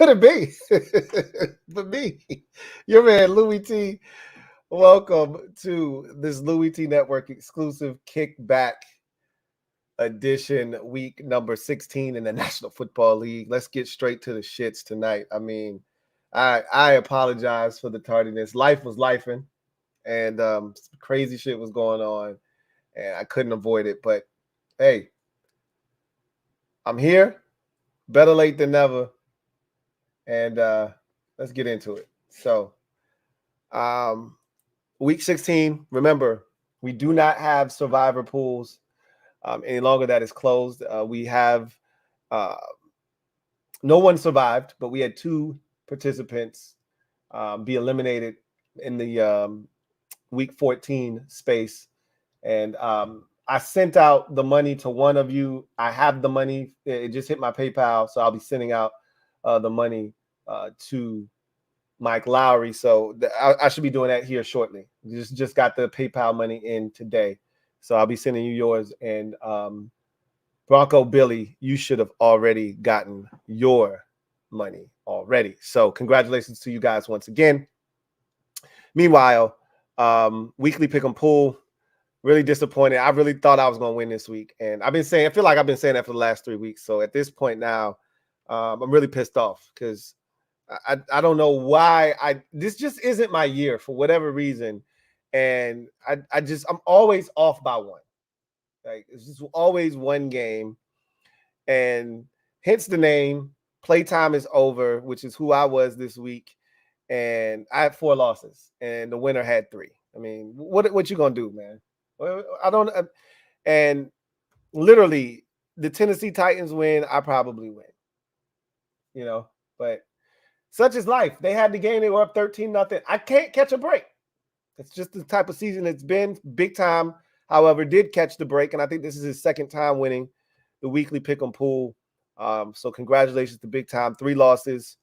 could it be? But me, your man, Louie T. Welcome to this LouieTeeNetwork exclusive kickback edition, week number 16 in the National Football League. Let's get straight to the shits tonight. I mean, I apologize for the tardiness. Life was lifing, and crazy shit was going on, and I couldn't avoid it. But hey, I'm here. Better late than never. And let's get into it. So, week 16, remember, we do not have survivor pools any longer. That is closed. We have no one survived, but we had 2 participants be eliminated in the week 14 space. And I sent out the money to one of you. I have the money. It just hit my PayPal, so I'll be sending out the money to Mike Lowry. So I should be doing that here shortly. Just got the PayPal money in today. So I'll be sending you yours. And Bronco Billy, you should have already gotten your money already. So congratulations to you guys once again. Meanwhile, weekly pick 'em pool. Really disappointed. I really thought I was going to win this week. And I feel like I've been saying that for the last 3 weeks. So at this point now, I'm really pissed off because I don't know why this just isn't my year for whatever reason. And I'm always off by one. Like, it's just always one game. And hence the name. Playtime is over, which is who I was this week. And I had 4 losses, and the winner had 3. I mean, what you gonna do, man? I don't. And literally, the Tennessee Titans win, I probably win. You know, but such is life. They had the game. They were up 13-0. I can't catch a break. It's just the type of season it's been. Big Time, however, did catch the break, and I think this is his second time winning the weekly pick 'em pool. So congratulations to Big Time. 3 losses.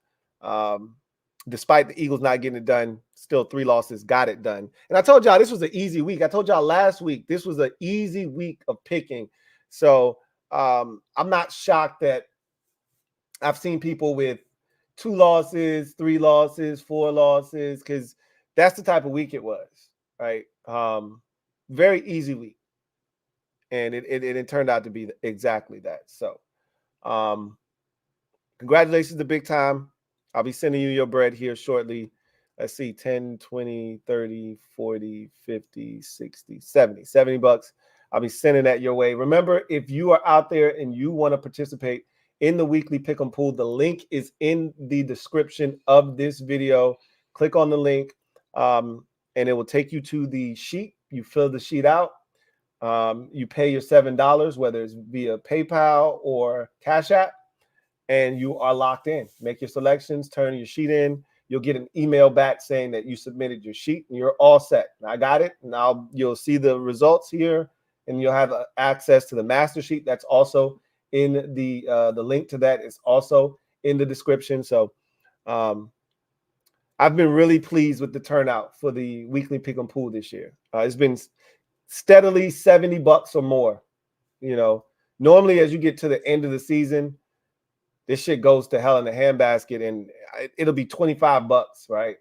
Despite the Eagles not getting it done, still 3 losses, got it done. And I told y'all this was an easy week. I told y'all last week this was an easy week of picking. So I'm not shocked that I've seen people with 2 losses, 3 losses, 4 losses, because that's the type of week it was, right? Very easy week. And it turned out to be exactly that. So congratulations to Big Time. I'll be sending you your bread here shortly. Let's see, 10, 20, 30, 40, 50, 60, 70 bucks. I'll be sending that your way. Remember, if you are out there and you want to participate in the weekly pick 'em pool, the link is in the description of this video. Click on the link, and it will take you to the sheet. You fill the sheet out. You pay your $7, whether it's via PayPal or CashApp, and you are locked in. Make your selections, turn your sheet in. You'll get an email back saying that you submitted your sheet, and you're all set. I got it. Now you'll see the results here, and you'll have access to the master sheet. That's also in the link to that is also in the description. So I've been really pleased with the turnout for the weekly pick 'em pool this year. It's been steadily 70 bucks or more. You know, normally as you get to the end of the season, this shit goes to hell in a handbasket, and it'll be 25 bucks, right?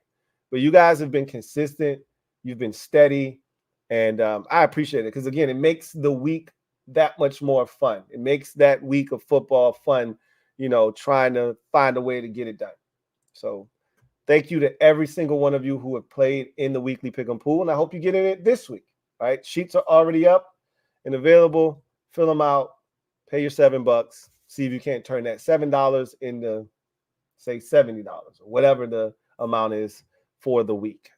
But you guys have been consistent. You've been steady, and I appreciate it because, again, it makes the week that much more fun. It makes that week of football fun, you know, trying to find a way to get it done. So thank you to every single one of you who have played in the weekly pick 'em pool, and I hope you get in it this week, right? Sheets are already up and available. Fill them out. Pay your $7. See if you can't turn that $7 into, say, $70 or whatever the amount is for the week.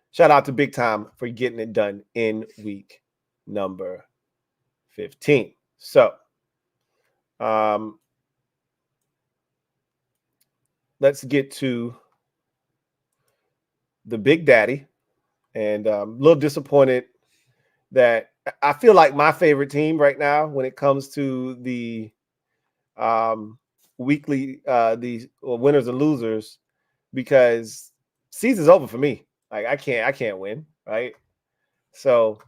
Shout out to Big Time for getting it done in week number 15. So let's get to the Big Daddy. And a little disappointed that I feel like my favorite team right now when it comes to the weekly the winners and losers, because season's over for me. Like I can't win, right? So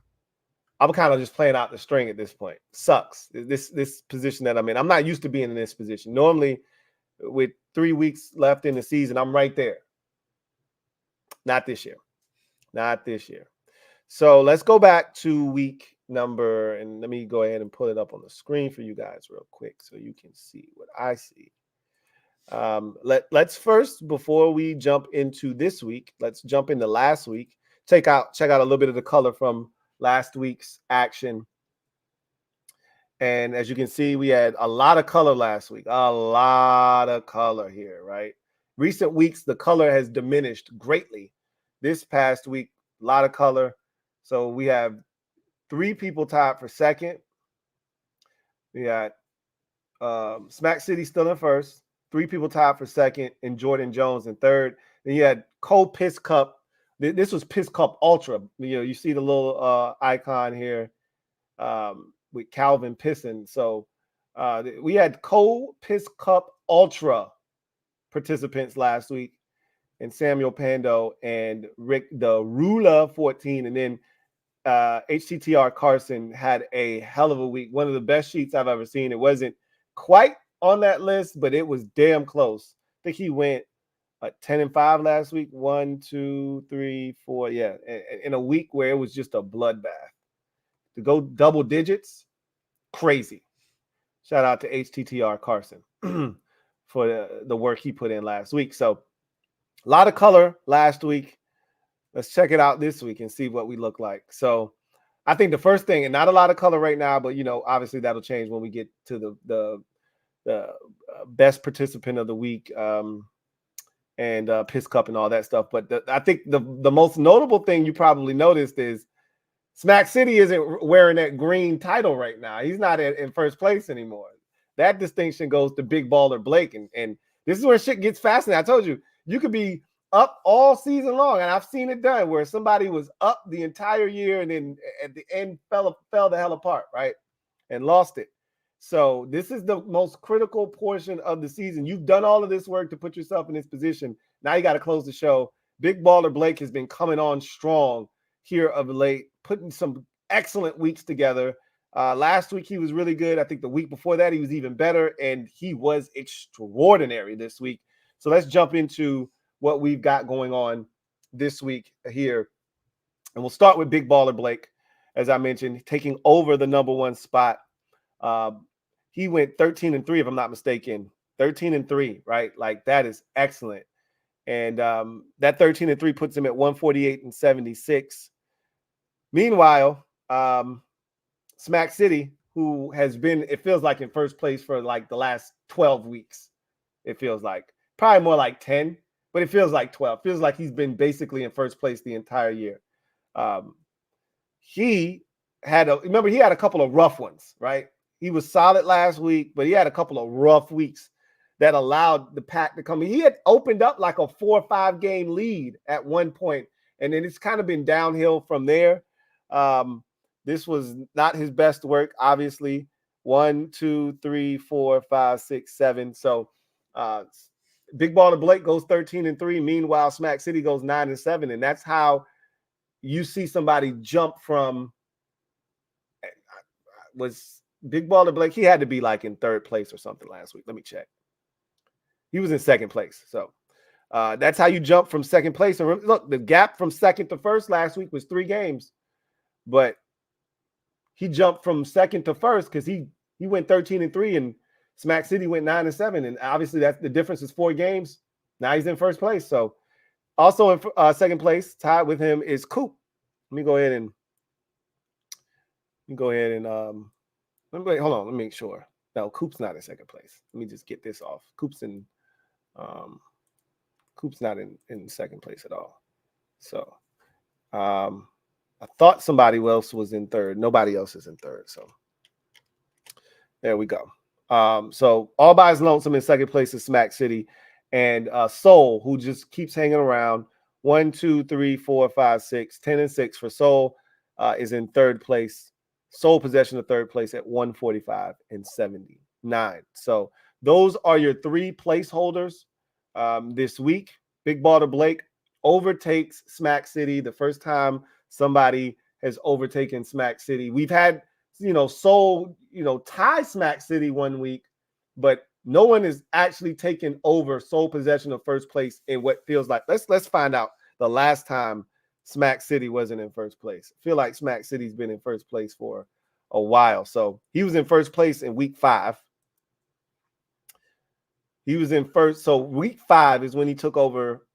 I'm kind of just playing out the string at this point. Sucks. This position that I'm in. I'm not used to being in this position. Normally, with 3 weeks left in the season. I'm right there. Not this year. Not this year. So let's go back to week number, and let me go ahead and pull it up on the screen for you guys real quick so you can see what I see. Let's first, before we jump into this week, let's jump into last week. Check out a little bit of the color from last week's action. And as you can see, we had a lot of color last week. A lot of color here, right? Recent weeks, the color has diminished greatly. This past week, a lot of color. So we have 3 people tied for second. We got Smack City still in first. 3 people tied for second, and Jordan Jones in third. Then you had Cole Piss Cup. This was Piss Cup Ultra. You see the little icon here with Calvin Pisson. So we had Cole Piss Cup Ultra participants last week, and Samuel Pando and Rick the Ruler 14, and then HTTR Carson had a hell of a week. One of the best sheets I've ever seen. It wasn't quite on that list, but it was damn close. I think he went 10-5 last week. 1, 2, 3, 4. Yeah, in a week where it was just a bloodbath. To go double digits, crazy. Shout out to HTTR Carson for the work he put in last week. So a lot of color last week. Let's check it out this week and see what we look like. So I think the first thing, and not a lot of color right now, but obviously that'll change when we get to the best participant of the week and Piss Cup and all that stuff. But I think the most notable thing you probably noticed is Smack City isn't wearing that green title right now. He's not in first place anymore. That distinction goes to Big Baller Blake. And this is where shit gets fascinating. I told you, you could be up all season long, and I've seen it done where somebody was up the entire year and then at the end fell the hell apart, right? And lost it. So this is the most critical portion of the season. You've done all of this work to put yourself in this position. Now you got to close the show. Big Baller Blake has been coming on strong here of late, putting some excellent weeks together. Last week he was really good. I think the week before that he was even better, and he was extraordinary this week. So let's jump into what we've got going on this week here. And we'll start with Big Baller Blake, as I mentioned, taking over the #1 spot. He went 13-3, if I'm not mistaken. 13-3, right? Like, that is excellent. And that 13-3 puts him at 148-76. Meanwhile, Smack City, who has been, it feels like, in first place for like the last 12 weeks. It feels like probably more like 10, but it feels like 12. Feels like he's been basically in first place the entire year. He had a couple of rough ones, right? He was solid last week, but he had a couple of rough weeks that allowed the pack to come in. He had opened up like a 4 or 5 game lead at one point, and then it's kind of been downhill from there. This was not his best work, obviously. 1, 2, 3, 4, 5, 6, 7. So Big Baller Blake goes 13-3. Meanwhile, Smack City goes 9-7, and that's how you see somebody jump from. Was Big Baller Blake? He had to be like in third place or something last week. Let me check. He was in second place. So that's how you jump from second place. And look, the gap from second to first last week was 3 games, but he jumped from second to first because he went 13-3 and Smack City went 9-7. And obviously that's the difference is 4 games. Now he's in first place. So also in second place, tied with him is Coop. Let me go ahead and hold on. Let me make sure. No, Coop's not in second place. Let me just get this off. Coop's not in second place at all. So I thought somebody else was in third. Nobody else is in third. So there we go. So all by his lonesome in second place is Smack City, and Soul, who just keeps hanging around. 1, 2, 3, 4, 5, 6, 10-6 for Soul is in third place. Sole possession of third place at 145-79. So those are your 3 placeholders this week. Big Baller Blake overtakes Smack City. The first time somebody has overtaken Smack City. We've had, Soul, tie Smack City one week, but No one is actually taking over sole possession of first place in what feels like. Let's find out the last time Smack City wasn't in first place. I feel like Smack City's been in first place for a while. So he was in first place in week 5. He was in first. So week 5 is when he took over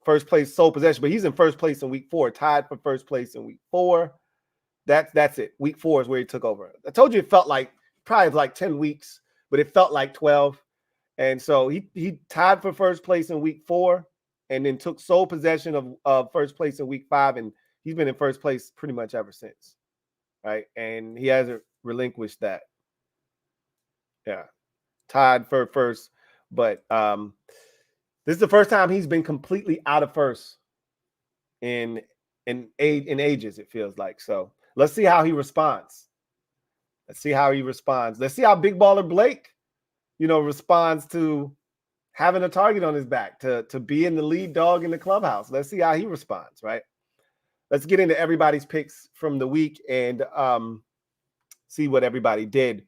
first place sole possession, but he's in first place in week 4, tied for first place in week 4. That's it. Week 4 is where he took over. I told you it felt like probably like 10 weeks, but it felt like 12. And so he tied for first place in week 4 and then took sole possession of first place in week 5. And he's been in first place pretty much ever since. Right. And he hasn't relinquished that. Yeah. Tied for first. But this is the first time he's been completely out of first in ages, it feels like. So let's see how he responds. Let's see how Big Baller Blake, responds to having a target on his back, to being the lead dog in the clubhouse. Let's see how he responds, right? Let's get into everybody's picks from the week and see what everybody did.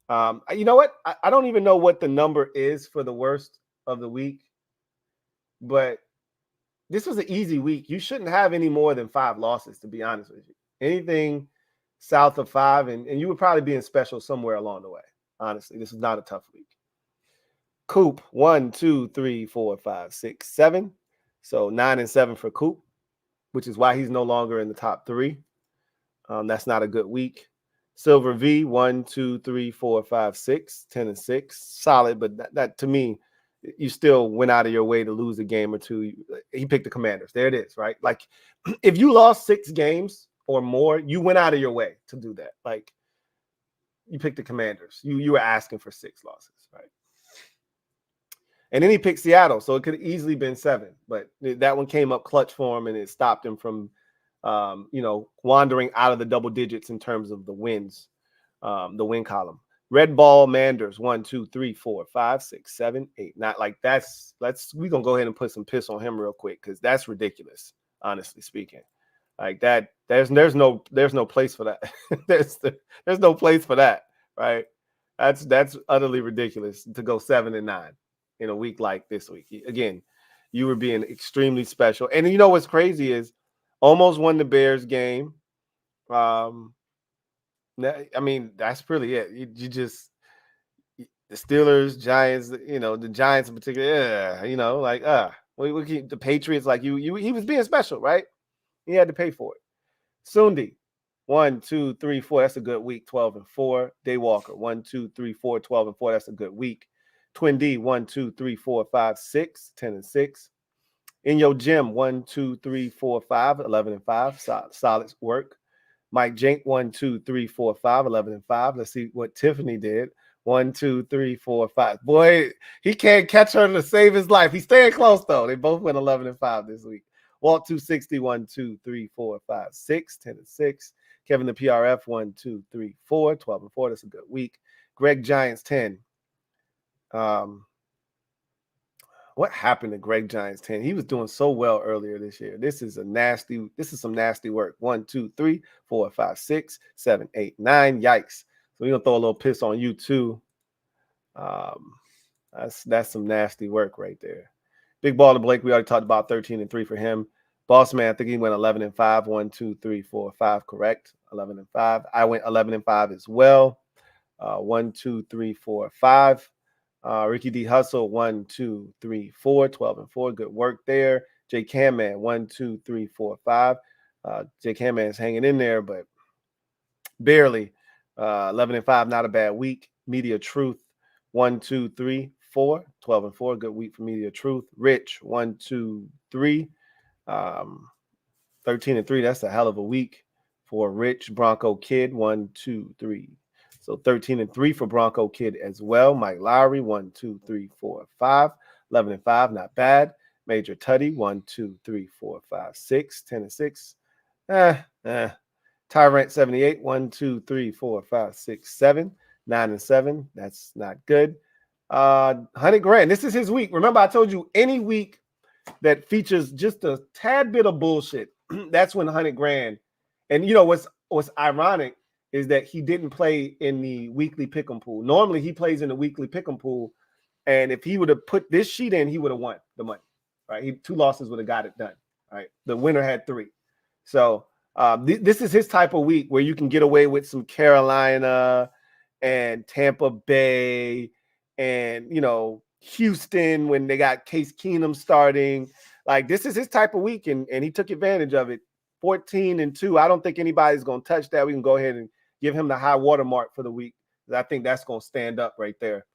You know what? I don't even know what the number is for the worst of the week, but this was an easy week. You shouldn't have any more than 5 losses, to be honest with you. Anything south of 5, and you would probably be in special somewhere along the way. Honestly, this is not a tough week. Coop, 1, 2, 3, 4, 5, 6, 7. So 9 and 7 for Coop, which is why he's no longer in the top 3. That's not a good week. Silver V, 1, 2, 3, 4, 5, 6, 10 and 6. Solid, but that to me, you still went out of your way to lose a game or two. He picked the Commanders. There it is, right? Like, if you lost 6 games or more, you went out of your way to do that. Like, you picked the Commanders. You were asking for 6 losses, right? And then he picked Seattle, so it could have easily been 7. But that one came up clutch for him, and it stopped him from, wandering out of the double digits in terms of the wins, the win column. Red Ball Manders, 1, 2, 3, 4, 5, 6, 7, 8. Not like we're gonna go ahead and put some piss on him real quick, because that's ridiculous, honestly speaking. Like that, there's no place for that. there's no place for that, right? That's utterly ridiculous to go 7 and 9 in a week like this week. Again, you were being extremely special. And you know what's crazy is almost won the Bears game. I mean, that's really it. You just the Steelers, Giants, the Giants in particular, we keep the Patriots, like he was being special, right? He had to pay for it. Sundi, 1, 2, 3, 4. That's a good week. 12 and 4. Daywalker, 1, 2, 3, 4, 12 and 4. That's a good week. Twin D, 1, 2, 3, 4, 5, 6, 10 and 6. In your gym, 1, 2, 3, 4, 5, 11 and 5. Solid work. Mike Jink, 1, 2, 3, 4, 5, 11 and 5. Let's see what Tiffany did. 1, 2, 3, 4, 5. Boy, he can't catch her to save his life. He's staying close though. They both went 11 and 5 this week. Walt 260, 1, 2, 3, 4, 5, 6, 10 and 6. Kevin the PRF, 1, 2, 3, 4, 12 and 4. That's a good week. Greg Giants 10. What happened to Greg Giants 10? He was doing so well earlier this year. This is some nasty work. 1, 2, 3, 4, 5, 6, 7, 8, 9. Yikes. So we're gonna throw a little piss on you too. That's some nasty work right there. Big Baller Blake, we already talked about 13 and 3 for him. Boss Man, I think he went 11 and 5. 1, 2, 3, 4, 5. Correct. 11 and 5. I went 11 and 5 as well. 1, 2, 3, 4, 5. Ricky D Hustle, 1, 2, 3, 4, 12 and 4. Good work there. J Cam Man, 1, 2, 3, 4, 5. J Cam Man is hanging in there, but barely. 11 and 5, not a bad week. Media Truth, 1, 2, 3, 4, 12 and 4. Good week for Media Truth. Rich, 1, 2, 3. 13 and 3. That's a hell of a week for Rich. Bronco Kid, 1, 2, 3. So 13 and 3 for Bronco Kid as well. Mike Lowry, 1, 2, 3, 4, 5. 11 and 5, not bad. Major Tutty, 1, 2, 3, 4, 5, 6. 10 and 6. Tyrant 78, 1, 2, 3, 4, 5, 6, 7. 9 and 7. That's not good. 100 grand. This is his week. Remember, I told you any week that features just a tad bit of bullshit, that's when 100 grand. And you know what's ironic is that he didn't play in the weekly pick'em pool. Normally, he plays in the weekly pick'em pool, and if he would have put this sheet in, he would have won the money. Right? 2 losses would have got it done. Right? The winner had 3. So this is his type of week where you can get away with some Carolina and Tampa Bay and, Houston when they got Case Keenum starting. Like, this is his type of week, and he took advantage of it. 14-2. I don't think anybody's going to touch that. We can go ahead and give him the high water mark for the week. I think that's going to stand up right there.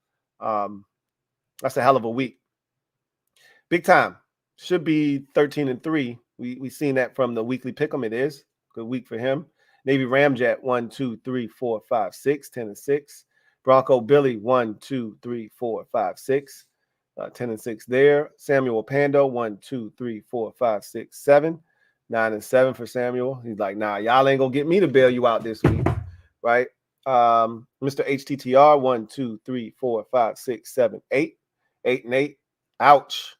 That's a hell of a week. Big time. Should be 13-3. We seen that from the weekly pick'em. It is good week for him. Navy Ramjet 1, 2, 3, 4, 5, 6, 10-6. Bronco Billy 1, 2, 3, 4, 5, 6. 10-6 there. Samuel Pando 1, 2, 3, 4, 5, 6, 7. 9-7 for Samuel. He's like, nah, y'all ain't gonna get me to bail you out this week, right? Mr. HTTR 1, 2, 3, 4, 5, 6, 7, 8. 8-8. Ouch.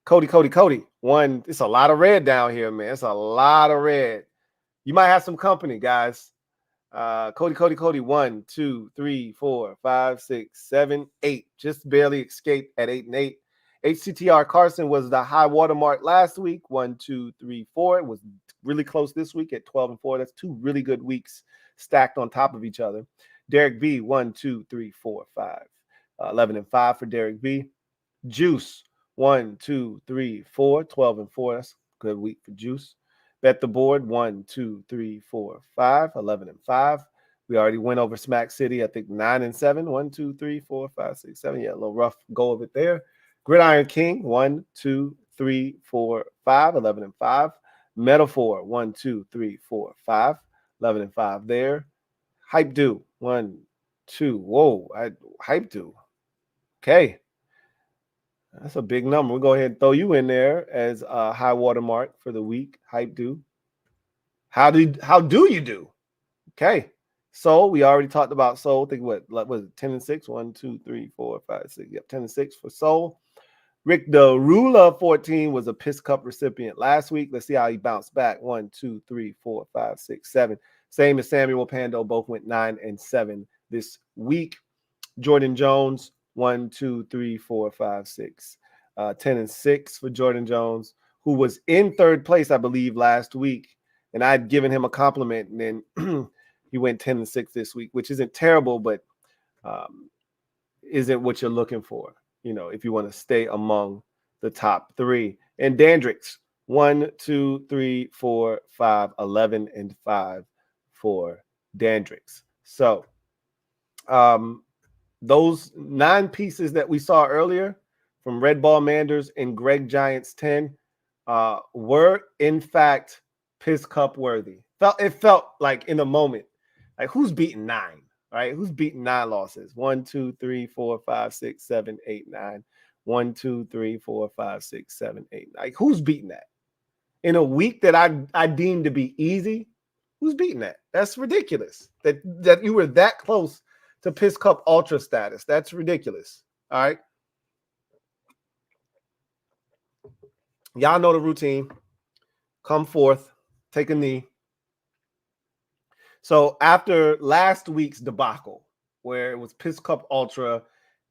Cody. 1. It's a lot of red down here, man. It's a lot of red. You might have some company, guys. Cody. 1, 2, 3, 4, 5, 6, 7, 8. Just barely escaped at 8-8. HCTR Carson was the high watermark last week. 1, 2, 3, 4. It was really close this week at 12-4. That's 2 really good weeks stacked on top of each other. Derek B 1, 2, 3, 4, 5. 11-5 for Derek B. Juice 1, 2, 3, 4. 12-4. That's a good week for Juice. Bet the board 1, 2, 3, 4, 5. 11-5. We already went over Smack City. I think 9-7. 1, 2, 3, 4, 5, 6, 7. Yeah, a little rough go of it there. Gridiron King 1, 2, 3, 4, 5. 11-5. Metaphor 1, 2, 3, 4, 5. 11-5 there. Hype Do 1, 2. Whoa, Hype Do. Okay. That's a big number. We'll go ahead and throw you in there as a high water mark for the week. Hype Do. How do you do? Okay. Soul, we already talked about Soul. I think what was it? 10-6. 1, 2, 3, 4, 5, 6. Yep, 10-6 for Soul. Rick the Ruler 14 was a Piss Cup recipient last week. Let's see how he bounced back. 1, 2, 3, 4, 5, 6, 7. Same as Samuel Pando. Both went 9-7 this week. Jordan Jones 1, 2, 3, 4, 5, 6. 10-6 for Jordan Jones, who was in 3rd place, I believe, last week. And I'd given him a compliment, and then he went 10-6 this week, which isn't terrible, but isn't what you're looking for, if you want to stay among the top 3. And Dandrix 1, 2, 3, 4, 5, 11-5 for Dandrix. So those 9 pieces that we saw earlier from Red Ball Manders and Greg Giants 10 were in fact Piss Cup worthy. It felt like in a moment, like who's beating 9, right? Who's beating 9 losses? 1, 2, 3, 4, 5, 6, 7, 8, 9. 1, 2, 3, 4, 5, 6, 7, 8. Like who's beating that? In a week that I deemed to be easy, who's beating that? That's ridiculous. That you were that close to Piss Cup Ultra status. That's ridiculous. All right. Y'all know the routine. Come forth, take a knee. So after last week's debacle, where it was Piss Cup Ultra,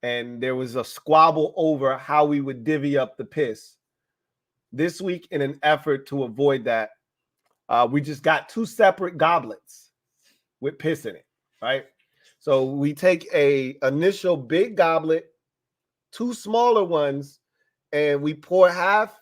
and there was a squabble over how we would divvy up the piss, this week, in an effort to avoid that, we just got 2 separate goblets with piss in it, right? So we take a initial big goblet, 2 smaller ones, and we pour half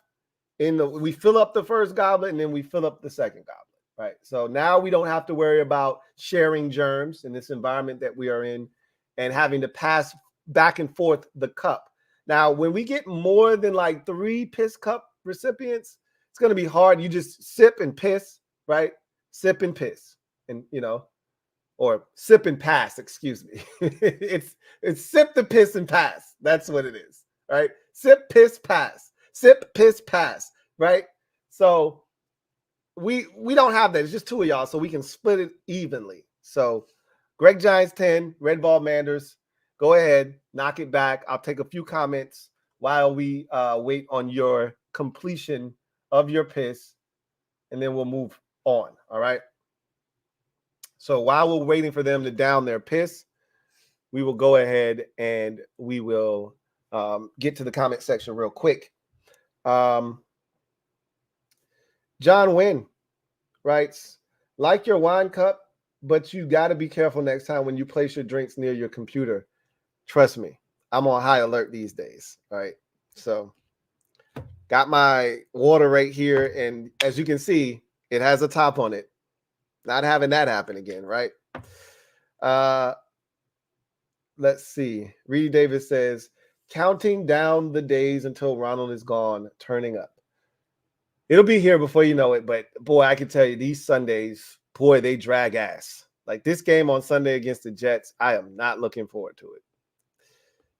we fill up the first goblet, and then we fill up the second goblet, right? So now we don't have to worry about sharing germs in this environment that we are in and having to pass back and forth the cup. Now, when we get more than like 3 Piss Cup recipients, it's going to be hard. You just sip and piss, right? Sip and piss, and or sip and pass, excuse me. it's sip the piss and pass. That's what it is, right? Sip, piss, pass. Sip, piss, pass, right? So we don't have that. It's just 2 of y'all, so we can split it evenly. So Greg Giants 10, Red Ball Manders, go ahead, knock it back. I'll take a few comments while we wait on your completion of your piss, and then we'll move on, all right? So while we're waiting for them to down their piss, we will go ahead and we will get to the comment section real quick. John Wynn writes, like your wine cup, but you got to be careful next time when you place your drinks near your computer. Trust me, I'm on high alert these days, right? So got my water right here, and as you can see, it has a top on it. Not having that happen again, right? Let's see. Reedy Davis says, counting down the days until Ronald is gone, turning up. It'll be here before you know it, but boy, I can tell you these Sundays, boy, they drag ass. Like this game on Sunday against the Jets, I am not looking forward to it.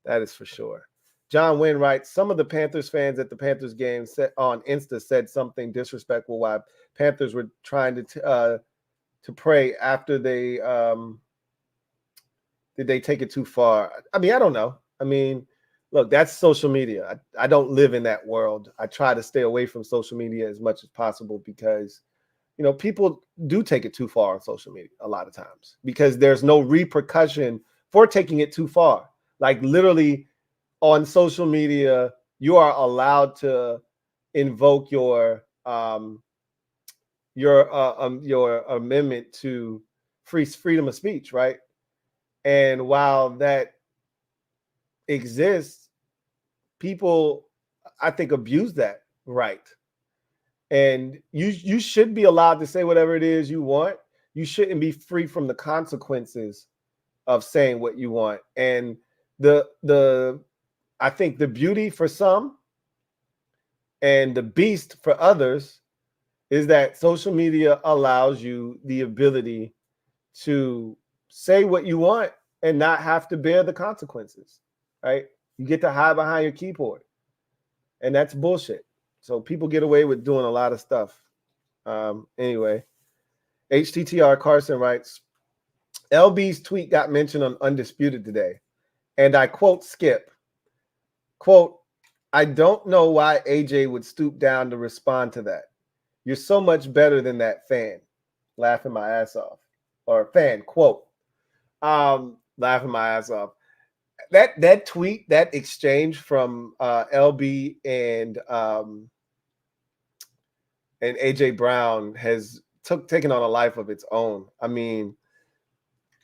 That is for sure. John Wynn writes, some of the Panthers fans at the Panthers game on Insta said something disrespectful while Panthers were trying to pray after they did they take it too far? I mean, I don't know. I mean, look, that's social media. I don't live in that world. I try to stay away from social media as much as possible because, you know, people do take it too far on social media a lot of times because there's no repercussion for taking it too far. Like literally on social media, you are allowed to invoke your amendment to freedom of speech, right? And while that exists, people, I think, abuse that right. And you should be allowed to say whatever it is you want. You shouldn't be free from the consequences of saying what you want. And I think the beauty for some and the beast for others is that social media allows you the ability to say what you want and not have to bear the consequences, right? You get to hide behind your keyboard, and that's bullshit. So people get away with doing a lot of stuff. Anyway, HTTR Carson writes, LB's tweet got mentioned on Undisputed today, and I quote Skip, quote, I don't know why AJ would stoop down to respond to that. You're so much better than that fan. Laughing my ass off. Or fan, quote. Laughing my ass off. That tweet, that exchange from LB and AJ Brown has taken on a life of its own. I mean,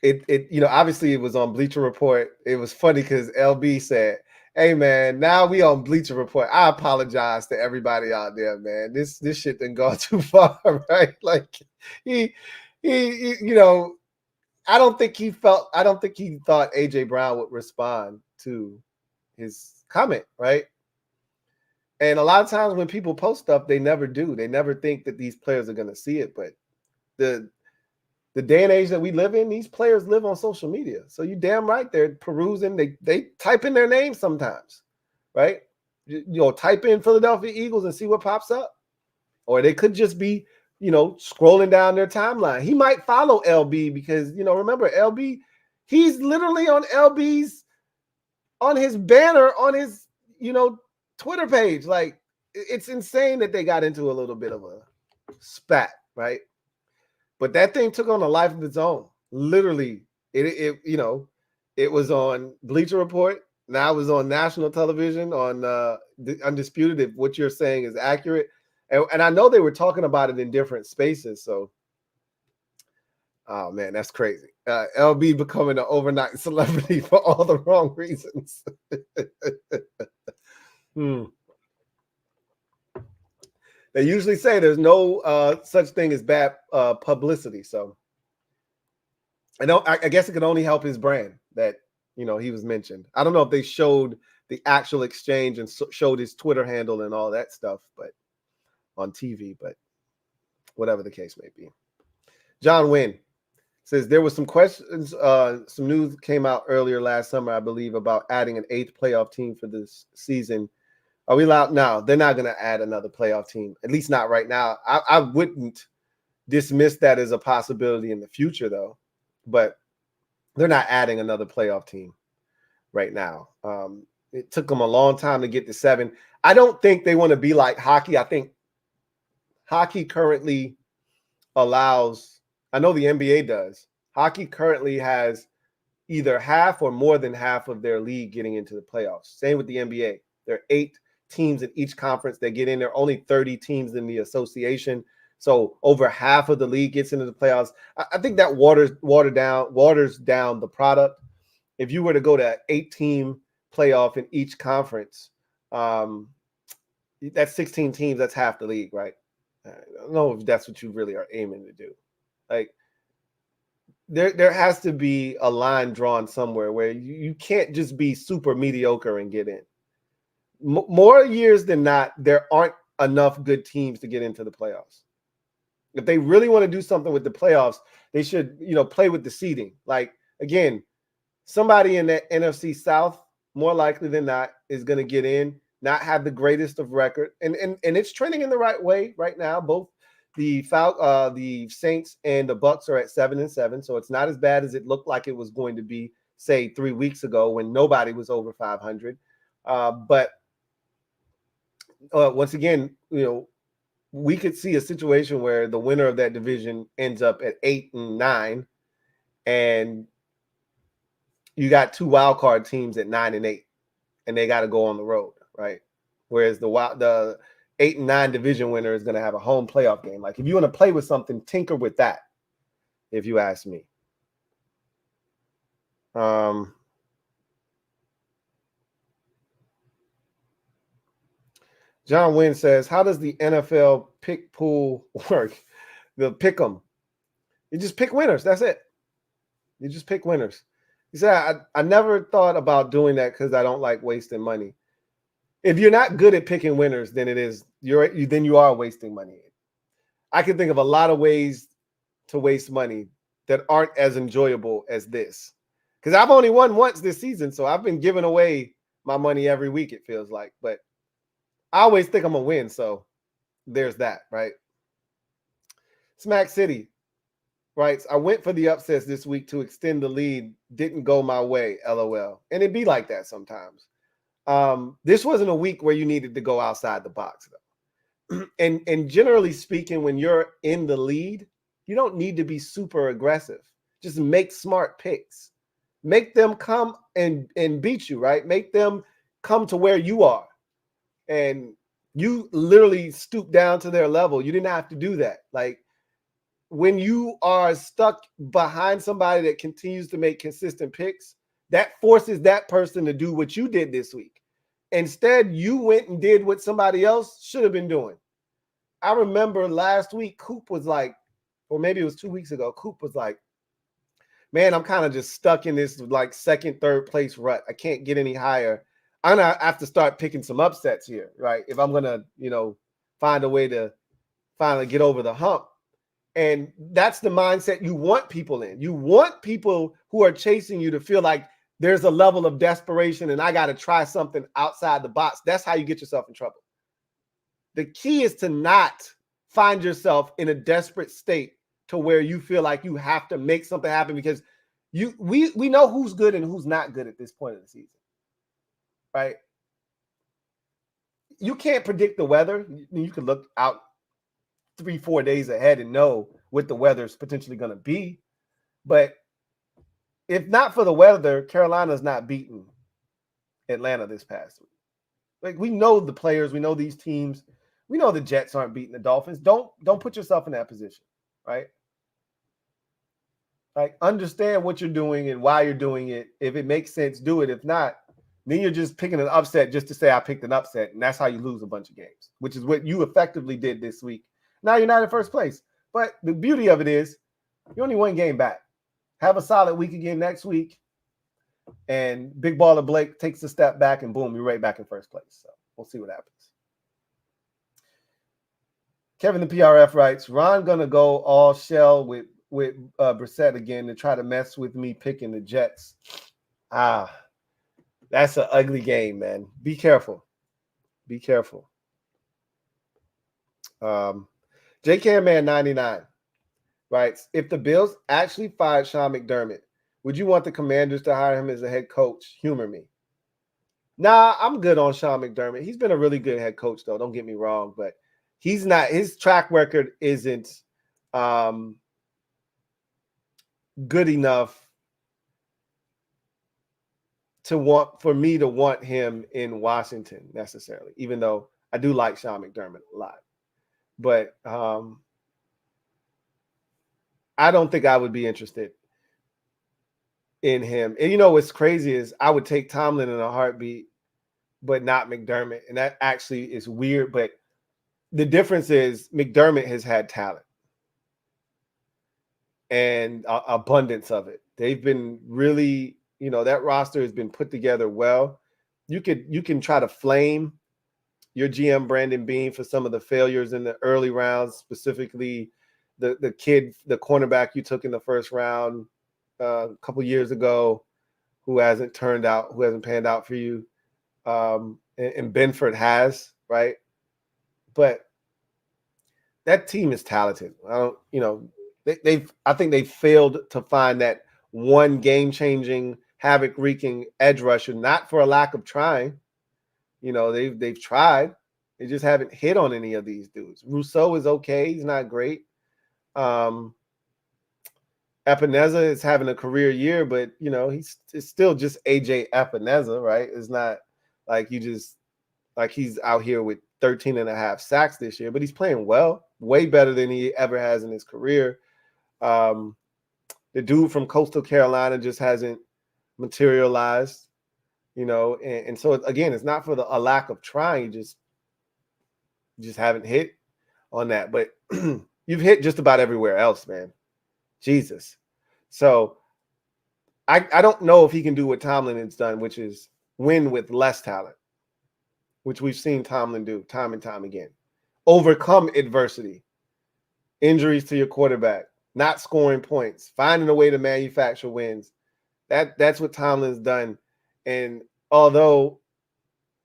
it you know, obviously it was on Bleacher Report. It was funny because LB said, hey man, now we on Bleacher Report. I apologize to everybody out there, man. This shit done gone too far, right? Like he you know, I don't think he thought AJ Brown would respond to his comment, right? And a lot of times when people post stuff, they never do. They never think that these players are going to see it. But the day and age that we live in, these players live on social media. So you damn right they're perusing. They type in their names sometimes, right? You know, type in Philadelphia Eagles and see what pops up. Or they could just be, you know, scrolling down their timeline. He might follow LB because, you know, remember LB, he's literally on his banner on his, you know, Twitter page. Like, it's insane that they got into a little bit of a spat, right? But that thing took on a life of its own. Literally, it you know, it was on Bleacher Report. Now it was on national television on the Undisputed, if what you're saying is accurate. And I know they were talking about it in different spaces. So, oh man, that's crazy. LB becoming an overnight celebrity for all the wrong reasons. They usually say there's no such thing as bad publicity. So I guess it could only help his brand that, you know, he was mentioned. I don't know if they showed the actual exchange and showed his Twitter handle and all that stuff, but on TV, but whatever the case may be. John Wynn says there was some questions, some news came out earlier last summer, I believe, about adding an 8th playoff team for this season. Are we allowed now? They're not going to add another playoff team, at least not right now. I wouldn't dismiss that as a possibility in the future, though. But they're not adding another playoff team right now. It took them a long time to get to 7. I don't think they want to be like hockey. I think hockey currently allows I know the NBA does. Hockey currently has either half or more than half of their league getting into the playoffs. Same with the NBA. There are 8 teams in each conference that get in. There are only 30 teams in the association. So over half of the league gets into the playoffs. I think that waters down the product. If you were to go to 8-team playoff in each conference, that's 16 teams. That's half the league, right? I don't know if that's what you really are aiming to do. Like, there has to be a line drawn somewhere where you can't just be super mediocre and get in. More years than not, there aren't enough good teams to get into the playoffs. If they really want to do something with the playoffs, they should, play with the seeding. Like, again, somebody in the NFC South, more likely than not, is going to get in, not have the greatest of record. And it's trending in the right way right now. Both the Saints and the Bucks are at 7-7, so it's not as bad as it looked like it was going to be, say, 3 weeks ago when nobody was over 500. But once again, we could see a situation where the winner of that division ends up at 8-9, and you got 2 wild card teams at 9-8, and they got to go on the road, right? Whereas the 8-9 division winner is going to have a home playoff game. Like, if you want to play with something, tinker with that, if you ask me. John Wynn says, how does the NFL pick pool work? They'll pick them. You just pick winners. That's it. You just pick winners. He said, I never thought about doing that because I don't like wasting money. If you're not good at picking winners, then you are wasting money. I can think of a lot of ways to waste money that aren't as enjoyable as this. Because I've only won once this season, so I've been giving away my money every week, it feels like. But I always think I'm going to win, so there's that, right? Smack City writes, I went for the upsets this week to extend the lead. Didn't go my way, LOL. And it'd be like that sometimes. This wasn't a week where you needed to go outside the box, though. And generally speaking, when you're in the lead, you don't need to be super aggressive. Just make smart picks. Make them come and beat you, right? Make them come to where you are. And you literally stoop down to their level. You didn't have to do that. Like, when you are stuck behind somebody that continues to make consistent picks, that forces that person to do what you did this week. Instead, you went and did what somebody else should have been doing. I remember last week, Coop was like, or maybe it was 2 weeks ago, Coop was like, man, I'm kind of just stuck in this like second, third place rut. I can't get any higher. I'm going to have to start picking some upsets here, right? If I'm going to, find a way to finally get over the hump. And that's the mindset you want people in. You want people who are chasing you to feel like there's a level of desperation and I got to try something outside the box. That's how you get yourself in trouble. The key is to not find yourself in a desperate state to where you feel like you have to make something happen, because we know who's good and who's not good at this point of the season, right? You can't predict the weather. You can look out 3-4 days ahead and know what the weather's potentially going to be. But if not for the weather, Carolina's not beating Atlanta this past week. Like, we know the players, we know these teams, we know the Jets aren't beating the Dolphins. Don't put yourself in that position, right? Like, understand what you're doing and why you're doing it. If it makes sense, do it. If not, then you're just picking an upset just to say I picked an upset, and that's how you lose a bunch of games, which is what you effectively did this week. Now you're not in first place. But the beauty of it is you're only 1 game back. Have a solid week again next week, and Big Baller Blake takes a step back, and boom, you're right back in first place. So we'll see what happens. Kevin the PRF writes, Ron gonna go all shell with Brissett again to try to mess with me picking the Jets. That's an ugly game, man. Be careful. Be careful. JK Man 99 writes, if the Bills actually fired Sean McDermott, would you want the Commanders to hire him as a head coach? Humor me. Nah, I'm good on Sean McDermott. He's been a really good head coach, though. Don't get me wrong, but he's not. His track record isn't good enough for me to want him in Washington necessarily, even though I do like Sean McDermott a lot. But I don't think I would be interested in him. And you know what's crazy is I would take Tomlin in a heartbeat, but not McDermott. And that actually is weird. But the difference is McDermott has had talent and abundance of it. They've been really, that roster has been put together well. You can try to flame your GM Brandon Beane for some of the failures in the early rounds, specifically the cornerback you took in the first round a couple years ago, who hasn't panned out for you. And Benford has, right? But that team is talented. I think they've failed to find that one game-changing, havoc-wreaking edge rusher, not for a lack of trying. They've tried. They just haven't hit on any of these dudes. Rousseau is okay. He's not great. Epineza is having a career year, but it's still just AJ Epineza, right? It's not like he's out here with 13.5 sacks this year, but he's playing well, way better than he ever has in his career. The dude from Coastal Carolina just hasn't materialized, and so again, it's not for a lack of trying. You just haven't hit on that, but you've hit just about everywhere else, man. Jesus. So I don't know if he can do what Tomlin has done, which is win with less talent, which we've seen Tomlin do time and time again. Overcome adversity, injuries to your quarterback, not scoring points, finding a way to manufacture wins. That's what Tomlin's done. And although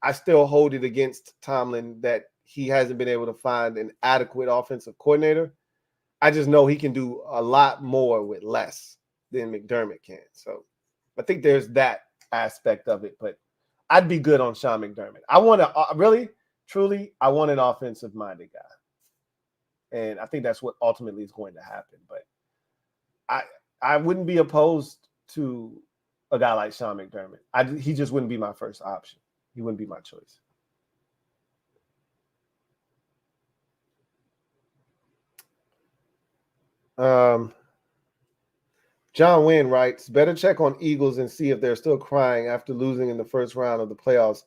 I still hold it against Tomlin that he hasn't been able to find an adequate offensive coordinator, I just know he can do a lot more with less than McDermott can. So I think there's that aspect of it. But I'd be good on Sean McDermott. I want to I want an offensive-minded guy. And I think that's what ultimately is going to happen. But I wouldn't be opposed to a guy like Sean McDermott. He just wouldn't be my first option. He wouldn't be my choice. John Wynn writes, better check on Eagles and see if they're still crying after losing in the first round of the playoffs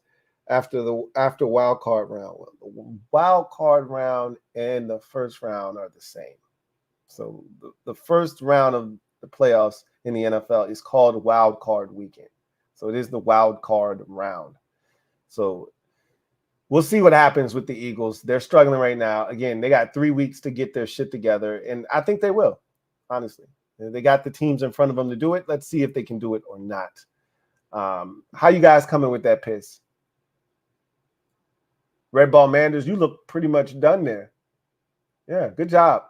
after wild card round. The wild card round and the first round are the same. So the first round of the playoffs in the NFL is called wild card weekend. So it is the wild card round. So we'll see what happens with the Eagles. They're struggling right now. Again, they got 3 weeks to get their shit together, and I think they will, honestly. They got the teams in front of them to do it. Let's see if they can do it or not. How you guys coming with that piss? Red Ball Manders, you look pretty much done there. Yeah, good job.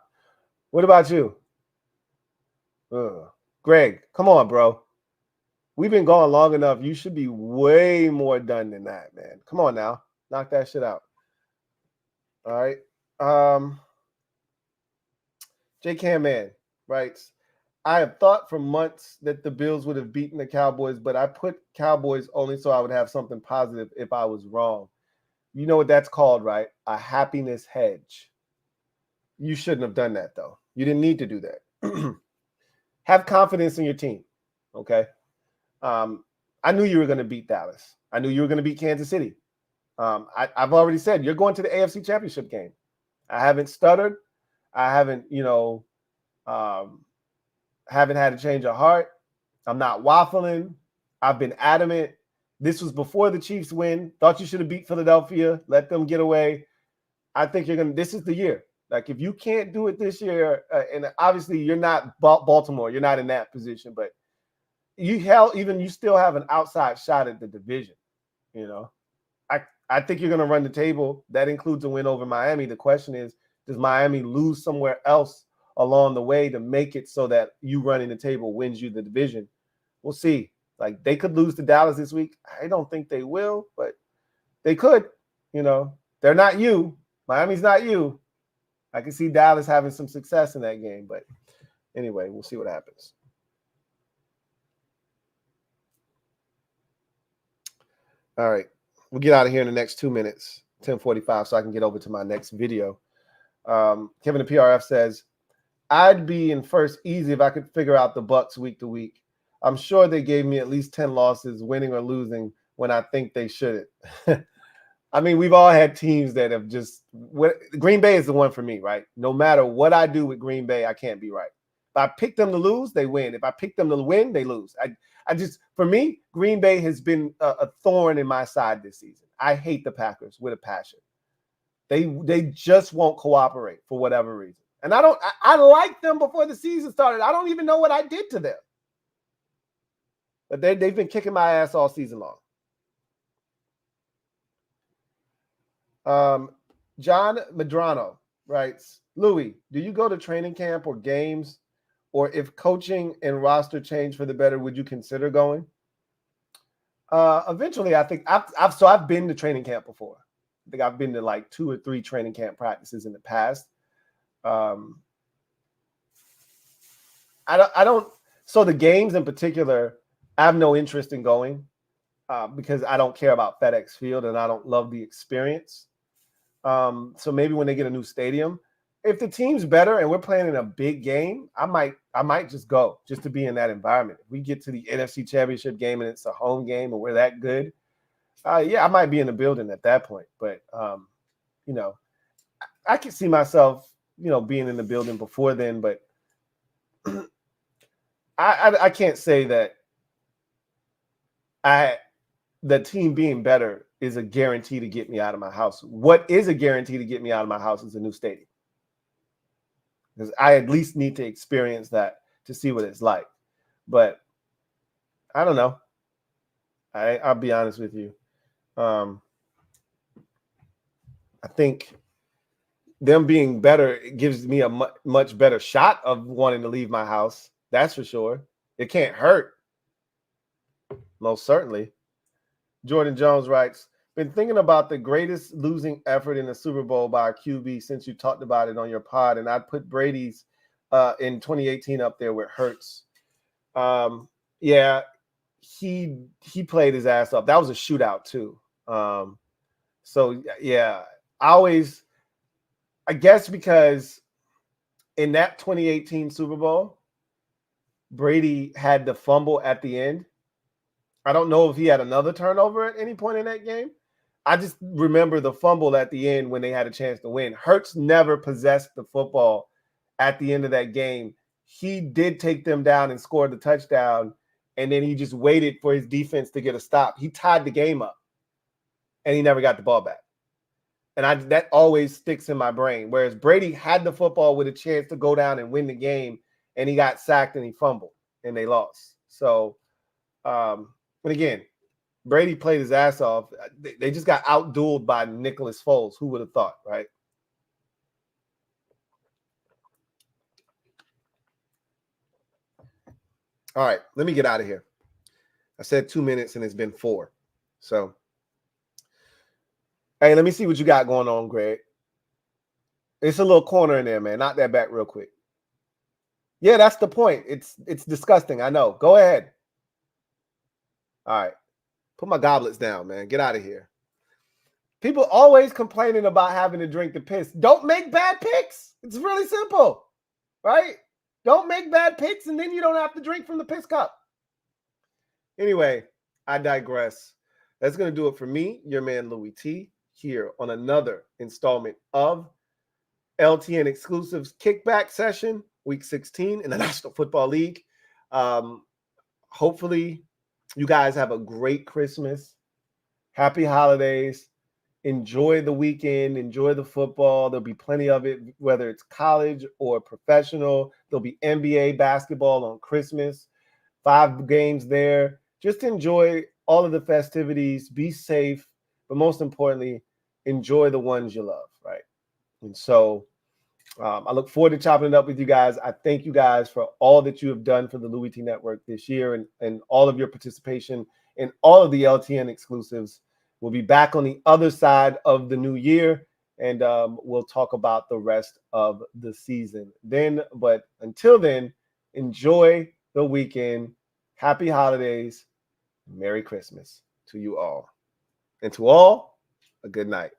What about you? Greg, come on, bro. We've been going long enough. You should be way more done than that, man. Come on now. Knock that shit out. All right. J Cam Man writes, I have thought for months that the Bills would have beaten the Cowboys, but I put Cowboys only so I would have something positive if I was wrong. You know what that's called, right? A happiness hedge. You shouldn't have done that, though. You didn't need to do that. Have confidence in your team, okay? I knew you were going to beat Dallas. I knew you were going to beat Kansas City. I've already said you're going to the AFC Championship game. I haven't stuttered. I haven't, haven't had a change of heart. I'm not waffling. I've been adamant. This was before the Chiefs win. Thought you should have beat Philadelphia. Let them get away. I think this is the year. Like, if you can't do it this year, and obviously you're not Baltimore, you're not in that position, but you still have an outside shot at the division. I think you're going to run the table. That includes a win over Miami. The question is, does Miami lose somewhere else along the way to make it so that you running the table wins you the division? We'll see. Like, they could lose to Dallas this week. I don't think they will, but they could. They're not you. Miami's not you. I can see Dallas having some success in that game, but anyway, we'll see what happens. All right. We'll get out of here in the next 2 minutes, 10:45, so I can get over to my next video. Kevin the PRF says, I'd be in first easy if I could figure out the Bucks week to week. I'm sure they gave me at least 10 losses, winning or losing, when I think they shouldn't. I mean, we've all had teams that have just – Green Bay is the one for me, right? No matter what I do with Green Bay, I can't be right. If I pick them to lose, they win. If I pick them to win, they lose. I just – for me, Green Bay has been a thorn in my side this season. I hate the Packers with a passion. They just won't cooperate for whatever reason. And I liked them before the season started. I don't even know what I did to them. But they've been kicking my ass all season long. John Medrano writes, Louie, do you go to training camp or games? Or if coaching and roster change for the better, would you consider going? Eventually, I think I've been to training camp before. I think I've been to like 2 or 3 training camp practices in the past. I don't. So the games in particular, I have no interest in going because I don't care about FedEx Field and I don't love the experience. So maybe when they get a new stadium, if the team's better and we're playing in a big game, I might just go just to be in that environment. If we get to the NFC Championship game and it's a home game and we're that good, yeah, I might be in the building at that point. But you know, I can see myself, being in the building before then. But I can't say that the team being better is a guarantee to get me out of my house. What is a guarantee to get me out of my house is a new stadium. Because I at least need to experience that to see what it's like. But I don't know. I'll be honest with you. I think them being better gives me a much better shot of wanting to leave my house. That's for sure. It can't hurt. Most certainly. Jordan Jones writes, been thinking about the greatest losing effort in the Super Bowl by a QB since you talked about it on your pod, and I'd put Brady's in 2018 up there with Hurts. Yeah, he played his ass off. That was a shootout too. So yeah, I guess because in that 2018 Super Bowl, Brady had the fumble at the end. I don't know if he had another turnover at any point in that game. I just remember the fumble at the end when they had a chance to win. Hurts never possessed the football at the end of that game. He did take them down and scored the touchdown, and then he just waited for his defense to get a stop. He tied the game up, and he never got the ball back. And that always sticks in my brain. Whereas Brady had the football with a chance to go down and win the game, and he got sacked and he fumbled, and they lost. So, but again, Brady played his ass off. They just got outdueled by Nicholas Foles. Who would have thought, right? All right, let me get out of here. I said 2 minutes and it's been 4. So, hey, let me see what you got going on, Greg. It's a little corner in there, man. Knock that back real quick. Yeah, that's the point. It's disgusting. I know. Go ahead. All right. Put my goblets down, man. Get out of here. People always complaining about having to drink the piss. Don't make bad picks. It's really simple, right? Don't make bad picks, and then you don't have to drink from the piss cup. Anyway, I digress. That's going to do it for me, your man Louie T, here on another installment of LTN Exclusives Kickback Session, Week 16 in the National Football League. Hopefully, you guys have a great Christmas. Happy holidays. Enjoy the weekend. Enjoy the football. There'll be plenty of it, whether it's college or professional. There'll be NBA basketball on Christmas. 5 games there. Just enjoy all of the festivities. Be safe. But most importantly, enjoy the ones you love, right? And so I look forward to chopping it up with you guys. I thank you guys for all that you have done for the Louie T Network this year and all of your participation in all of the LTN exclusives. We'll be back on the other side of the new year, and we'll talk about the rest of the season then. But until then, enjoy the weekend. Happy holidays. Merry Christmas to you all. And to all, a good night.